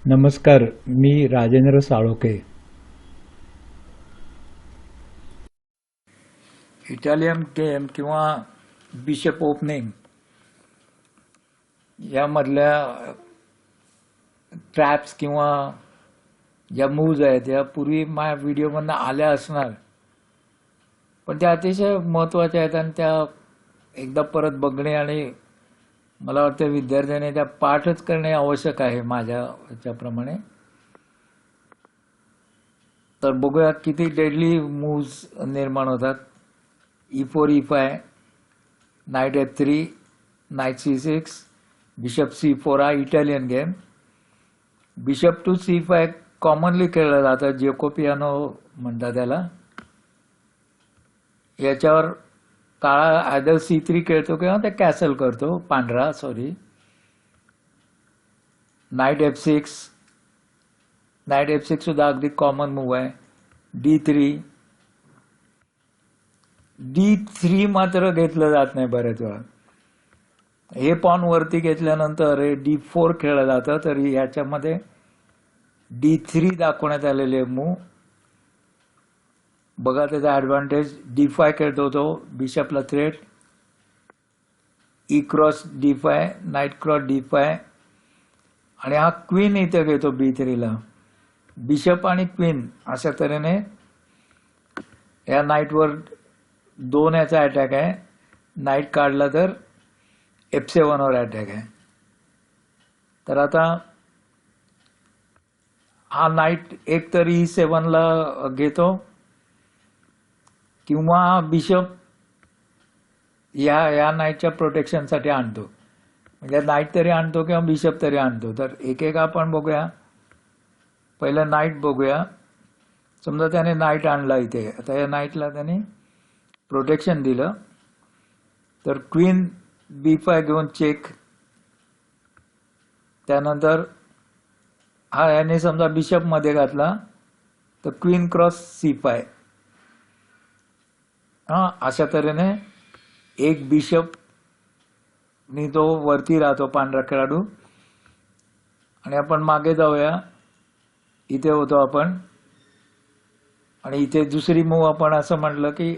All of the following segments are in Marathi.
नमस्कार, मी राजेंद्र साळोखे. इटालियन गेम किंवा बिशप ओपनिंग यामधल्या ट्रॅप्स किंवा ज्या मूव्ज आहेत या पूर्वी माझ्या व्हिडिओमधनं आल्या असणार, पण त्या अतिशय महत्त्वाच्या आहेत आणि त्या एकदा परत बघणे आणि मला वाटतं विद्यार्थ्यांनी त्या पाठच करणे आवश्यक आहे माझ्या याच्याप्रमाणे. तर बघूया किती डेडली मूव्ज निर्माण होतात. E4 E5, knight F3, knight C6, bishop C4 हा Italian game. Bishop to C5 commonly खेळलं जातं, जेकोपियानो म्हणतात त्याला. याच्यावर काळा आयदर C3 खेळतो किंवा ते कॅसल करतो, पांढरा नाईट F6, नाईट F6 सुद्धा अगदी कॉमन मूव्ह आहे. D3, D3 मात्र घेतलं जात नाही बऱ्याच वेळा. हे पॉन वरती घेतल्यानंतर D4 खेळलं जातं, तर याच्यामध्ये D3 दाखवण्यात आलेले मूव. बघा त्याचा ऍडव्हान्टेज. D5 खेळतो तो, बिशपला threat. E cross D5, knight cross D5 आणि हा क्वीन इथे घेतो B3 ला. बिशप आणि क्वीन अशा तऱ्हेने या नाईटवर 2 याचा अटॅक आहे. नाईट काढला तर F7 वर अटॅक आहे. तर आता हा नाईट एक तर E7 ला घेतो किंवा बिशप या नाईटच्या प्रोटेक्शनसाठी आणतो. म्हणजे नाईट तरी आणतो किंवा बिशप तरी आणतो. तर एक एक आपण बघूया. पहिलं नाईट बघूया. समजा त्याने नाईट आणला इथे, आता या नाईटला त्याने प्रोटेक्शन दिलं, तर क्वीन B5 घेऊन चेक. त्यानंतर हा याने समजा बिशप मध्ये घातला तर क्वीन क्रॉस C5. अशा तऱ्हेने एक बिशप नि तो वरती राहतो पांढरा खेळाडू. आणि आपण मागे जाऊया. इथे होतो आपण आणि इथे दुसरी मूव आपण असं म्हटलं की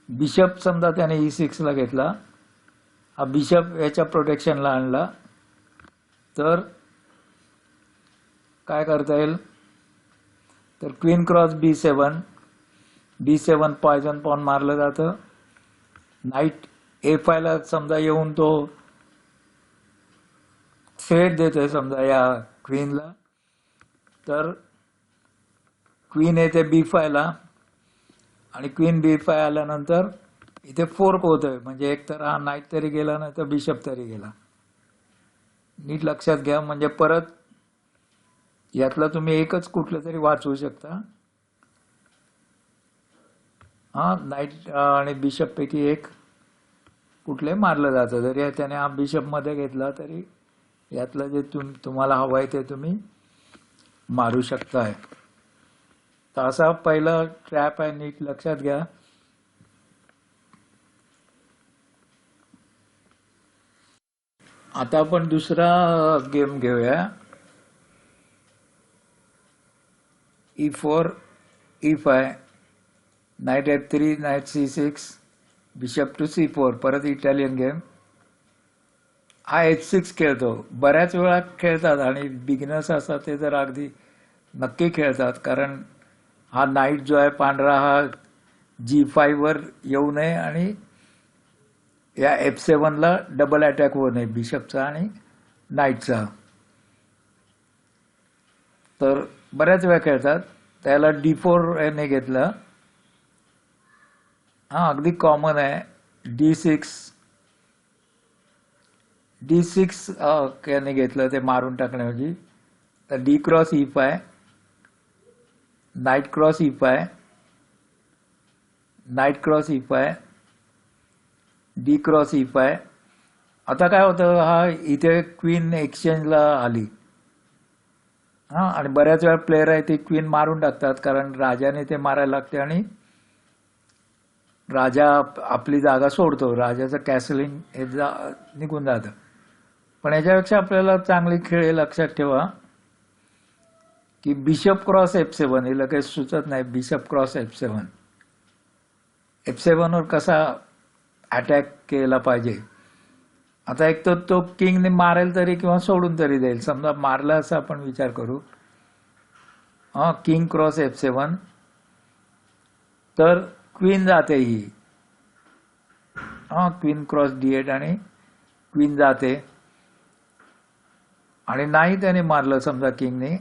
बिशप समजा त्याने E6 ला घेतला, हा बिशप याच्या प्रोटेक्शनला आणला, तर काय करता येईल. तर queen cross B7 poison pawn मारलं जातं. नाईट A5 ला समजा येऊन तो थ्रेट देतोय समजा या क्वीनला, तर क्वीन येते B5 ला आणि क्वीन B5 आल्यानंतर इथे फोर्क होतोय. म्हणजे एक तर हा नाईट तरी गेला नाही तर बिशप तरी गेला. नीट लक्षात घ्या. म्हणजे परत यातलं तुम्ही एकच कुठलं तरी वाचवू शकता. नाईट आणि बिशप पैकी एक कुठले मारलं जातं. जरी त्याने हा बिशप मध्ये घेतला तरी यातलं जे तुम्हाला हवं आहे ते तुम्ही मारू शकताय. तर असा पहिला ट्रॅप आहे, नीट लक्षात घ्या. आता आपण दुसरा गेम घेऊया. E4 E5, knight F3, knight C6, bishop to C4, परत इटालियन गेम. हा H6 खेळतो. बऱ्याच वेळा खेळतात आणि बिगिनर्स असतात ते तर अगदी नक्की खेळतात, कारण हा नाईट जो आहे पांढरा हा G5 वर येऊ नये आणि या F7 ला डबल अटॅक होऊ नये बिशपचा आणि नाईटचा. तर बऱ्याच वेळा खेळतात. त्याला D4 याने घेतलं. अगदी कॉमन आहे. D6 याने घेतलं ते मारून टाकण्याऐवजी. तर D cross E5, knight cross E5, knight cross E5, D cross E5. आता काय होतं, हा इथे क्वीन एक्सचेंजला आली. आणि बऱ्याच वेळा प्लेयर आहे ते क्वीन मारून टाकतात, कारण राजाने ते मारायला लागते आणि राजा आपली जागा सोडतो. राजाचं कॅसलिंग हे निघून जातं. पण याच्यापेक्षा आपल्याला चांगली खेळ लक्षात ठेवा. की बिशप क्रॉस F7 हे लगेच सुचत नाही. बिशप क्रॉस F7 F7 वर कसा अटॅक केला पाहिजे. आता एक तर तो किंगने मारेल तरी किंवा सोडून तरी देईल. समजा मारला असा आपण विचार करू. किंग क्रॉस F7 तर क्वीन जाते ही. क्वीन क्रॉस D8 आणि क्वीन जाते आणि नाही त्याने मारलं समजा किंगने.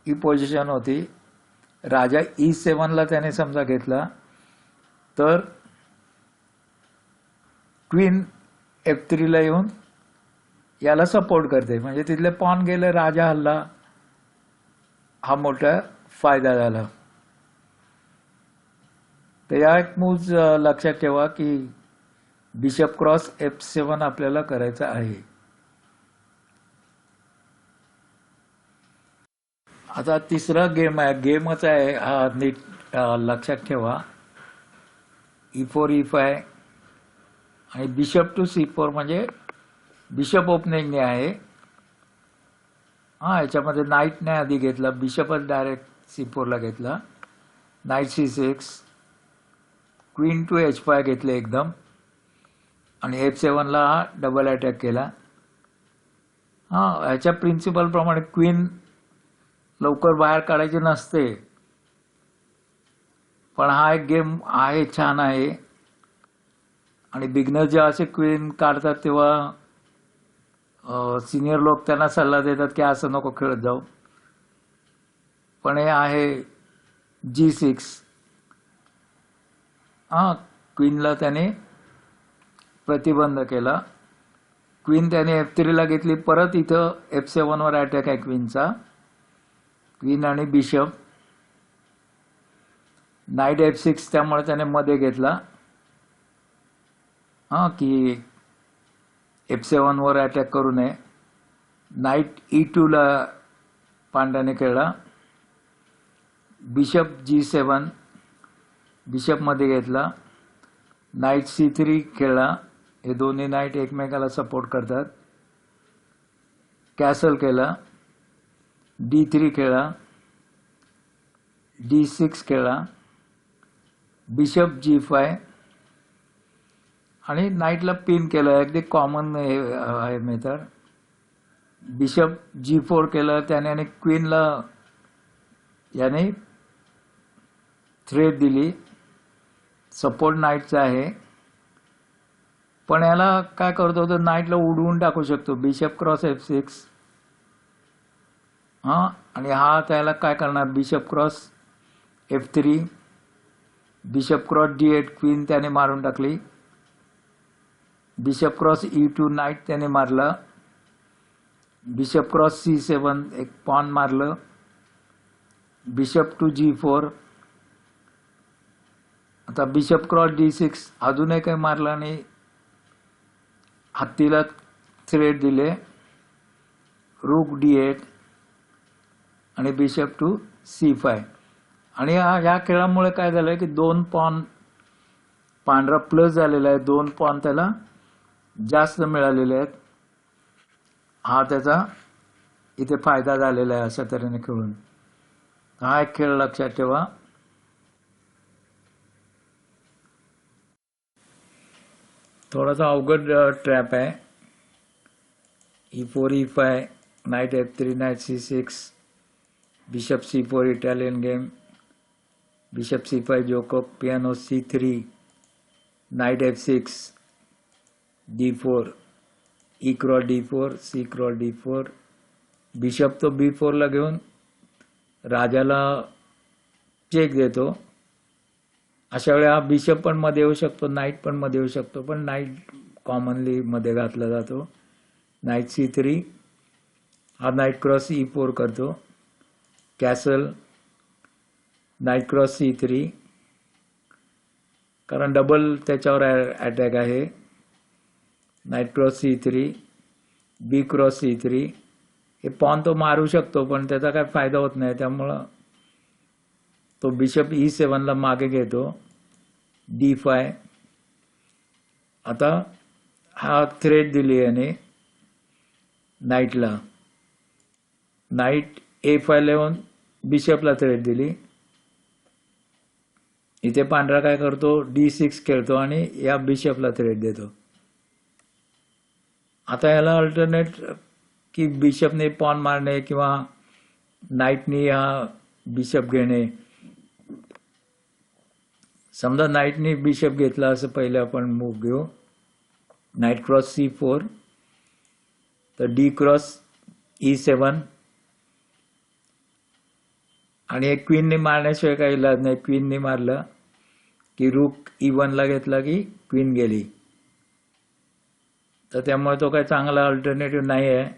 ही पोझिशन होती. राजा E7 ला त्याने समजा घेतला तर क्वीन F3 ला येऊन याला सपोर्ट करते. म्हणजे तिथले पॉन गेले, राजा हल्ला. हा मोठा फायदा झाला. तर या एक मूव्ज लक्षात ठेवा की बिशप क्रॉस F7 आपल्याला करायचा आहे. आता तिसरा गेम आहे. गेमच आहे हा, नीट लक्षात ठेवा. E4 E5 आणि बिशप टू C4 म्हणजे बिशप ओपनिंगने आहे. याच्यामध्ये नाईटने आधी घेतला, बिशपच डायरेक्ट C4 ला घेतला. Night C6, queen to H5 घेतले एकदम आणि F7 ला डबल अटॅक केला. याच्या प्रिन्सिपल प्रमाणे क्वीन लवकर बाहेर काढायची नसते, पण हा एक गेम आहे, छान आहे. आणि बिगनर जेव्हा असे क्वीन काढतात तेव्हा सिनियर लोक त्यांना सल्ला देतात की असं नको खेळत जाऊ. पण हे आहे G6. क्वीनला त्याने प्रतिबंध केला. क्वीन त्याने F3 ला घेतली. परत इथं F7 वर अटॅक आहे क्वीनचा. क्वीन आणि बिशप. नाईट F6 त्यामुळे त्याने मध्ये घेतला की F7 वर अटॅक करू नये. नाईट E2 ला पांड्याने खेळला. बिशप G7, बिशप मध्ये घेतला. नाईट C3 खेळला. हे दोन्ही नाईट एकमेकाला सपोर्ट करतात. कॅसल केला. D3 खेळला. D6 खेळला. बिशप G5 आणि नाईटला पिन केलं. अगदी कॉमन आहे मेथड. बिशप G4 केलं त्याने आणि क्वीनला याने थ्रेट दिली. सपोर्ट नाईटचा आहे, पण याला काय करतो तर नाईटला उडवून टाकू शकतो. बिशप क्रॉस F6 आणि हा त्याला काय करणार, bishop cross F3, bishop cross D8 queen त्याने मारून टाकली. बिशप क्रॉस E2 नाईट त्याने मारला. बिशप क्रॉस C7 एक पॉन मारलं. Bishop to G4. आता बिशप क्रॉस D6 अजूनही काही मारला नाही. हत्तीला थ्रेट दिले. रूक D8 आणि बिशप टू C5. आणि या खेळामुळे काय झालंय की दोन पॉन पांढरा प्लस झालेला आहे. दोन पॉन त्याला जास्त मिळालेले आहेत. हा त्याचा इथे फायदा झालेला आहे अशा तऱ्हेने खेळून. हा एक खेळ लक्षात ठेवा. थोडासा अवघड ट्रॅप आहे. E4 E5, knight F3, knight C6, bishop C4 Italian game, bishop C5 Giuoco, Piano C3, knight F6, D4, E cross D4, C cross D4. Bishop तो B4 ला घेऊन राजाला चेक देतो. अशा वेळी हा बिशप पण मध्ये येऊ शकतो, नाईट पण मध्ये येऊ शकतो, पण नाईट कॉमनली मध्ये घातला जातो. नाईट C3, हा नाईट क्रॉस E4 करतो. कॅसल, नाईट क्रॉस C3, कारण डबल त्याच्यावर अटॅक आहे. नाईट क्रॉस C3, बी क्रॉस C3. हे पॉन तो मारू शकतो पण त्याचा काय फायदा होत नाही, त्यामुळं तो बिशप E7 ला मागे घेतो. D5. आता हा थ्रेट दिली याने नाईटला. नाईट A5 लावून बिशपला थ्रेट दिली. इथे पांढरा काय करतो, D6 खेळतो आणि या बिशपला थ्रेट देतो. आता याला अल्टरनेट की बिशपने पॉन मारणे किंवा नाईटनी हा बिशप घेणे. समजा नाईटनी बिशप घेतला असं पहिले आपण मूव घेऊ. नाईट क्रॉस C4, तर D क्रॉस E7 आणि एक क्वीनने मारण्याशिवाय काही इलाज नाही. क्वीनने मारलं की रूक E1 ला घेतला की क्वीन गेली. तर त्यामुळे तो काही चांगला अल्टरनेटिव्ह नाही आहे.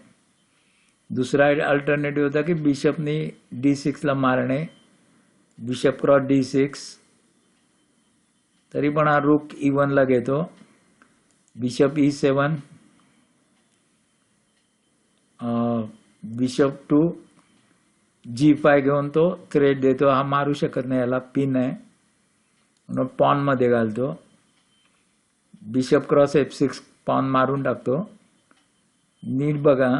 दुसरा अल्टरनेटिव्ह होता की बिशपनी D6 ला मारणे, बिशप क्रॉस D6. तरी पण हा रूक E1 ला घेतो, bishop E7, bishop to G5 घेऊन तो थ्रेट देतो. हा मारू शकत नाही, याला पिन आहे म्हणून पॉन मध्ये घालतो. बिशप क्रॉस F6 पॉन मारून टाकतो. नीट बघा,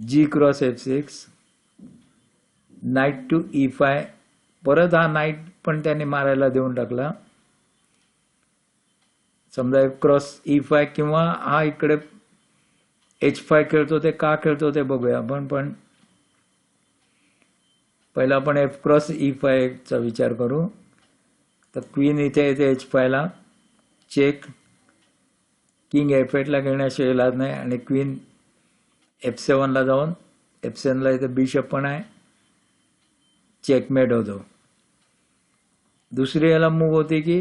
G cross F6, knight to E5, परत हा नाईट पण त्याने मारायला देऊन टाकला. समजा F क्रॉस E5 किंवा हा इकडे H5 खेळतो. ते का खेळतो ते बघूया आपण. पण पहिला आपण F क्रॉस E5 चा विचार करू. तर क्वीन इथे येते H5 ला, चेक. किंग F8 ला घेण्याशिवाय इलाज नाही आणि क्वीन F7 ला जाऊन F7 ला इथे बिशप पण आहे, चेकमेट होतो. दुसरी याला मूव होती की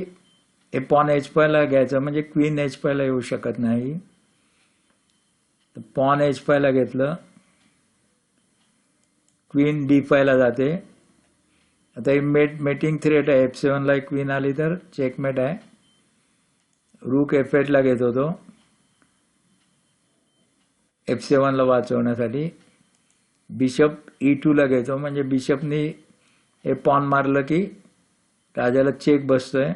हे पॉन H5 ला घ्यायचं, म्हणजे क्वीन H5 ला येऊ शकत नाही. पॉन H5 ला घेतलं, क्वीन D5 ला जाते. आता ही मेटिंग थ्रेट आहे. F7 ला क्वीन आली तर चेकमेट आहे. रूक F8 ला घेत होतो F7 ला वाचवण्यासाठी. बिशप E2 ला घेतो, म्हणजे बिशपनी हे पॉन मारलं की राजाला चेक बसतोय.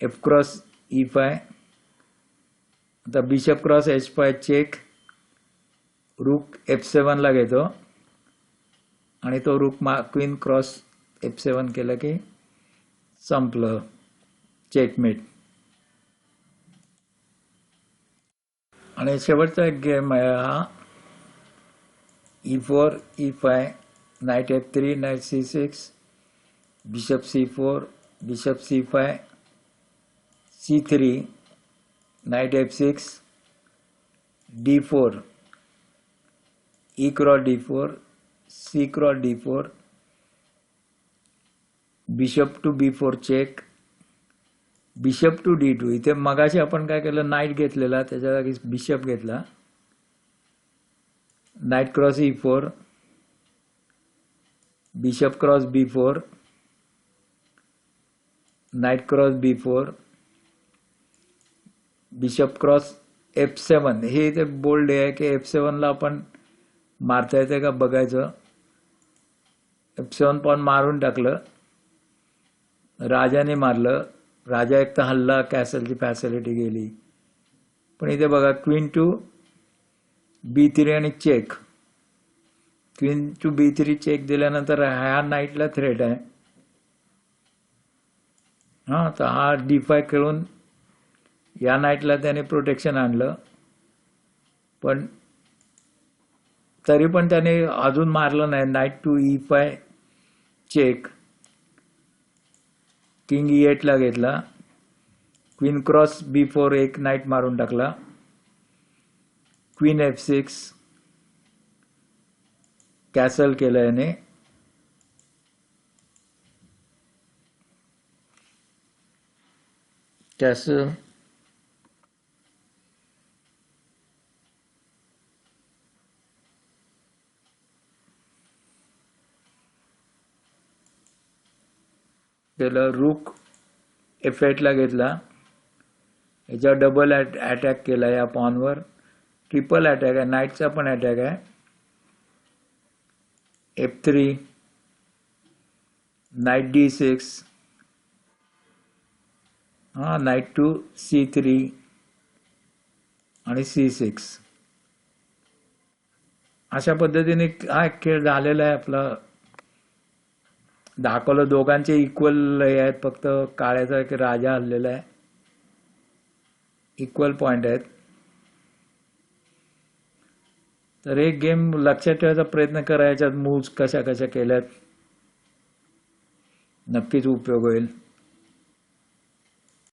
F क्रॉस E5, आता बिशप क्रॉस H5 चेक. रूक F7 ला घेतो आणि तो रूक क्वीन क्रॉस F7 केलं की संपलं, चेकमेट. आणि शेवटचा एक गेम आहे हा E4 E5, knight F3, knight C6, bishop C4, bishop C5, C3, knight F6, D4, E cross D4, C cross D4, bishop to B4 check, bishop to D2. इथे मगाशी आपण काय केलं, नाईट घेतलेला, त्याच्या जागी बिशप घेतला. Knight cross E4, bishop cross B4, knight cross B4, bishop cross F7. हे इथे बोल्ड आहे की F7 ला आपण मारता येते का बघायचं. F7 पण मारून टाकलं, राजाने मारलं. राजा एक तर हल्ला, कॅसलची फॅसिलिटी गेली. पण इथे बघा, क्वीन टू B3 आणि check. Queen to B3 check दिल्यानंतर ह्या नाईटला थ्रेट आहे. हा, तर हा D5 खेळून या नाईटला त्याने प्रोटेक्शन आणलं. पण तरी पण त्याने अजून मारलं नाही. Knight to E5 check, king E8 ला घेतला. क्वीन क्रॉस B4 एक नाईट मारून टाकला. क्वीन F6 कॅसल केलं याने. कॅसल, त्याला रूक F8 ला घेतला. याच्यावर डबल अटॅक केला या पॉनवर. ट्रिपल अटॅक आहे, नाईटचा पण अटॅक आहे. F3, नाईट D6, हा, नाईट टू C3 आणि C6. अशा पद्धतीने हा खेळ झालेला आहे आपला. दाखवलं दोघांचे इक्वल हे आहेत, फक्त काळ्याचा एक राजा हल्लेला आहे. इक्वल पॉइंट आहेत. तर एक गेम लक्षात ठेवायचा प्रयत्न करायच्यात, मूव्स कशा कशा केल्यात, नक्कीच उपयोग होईल.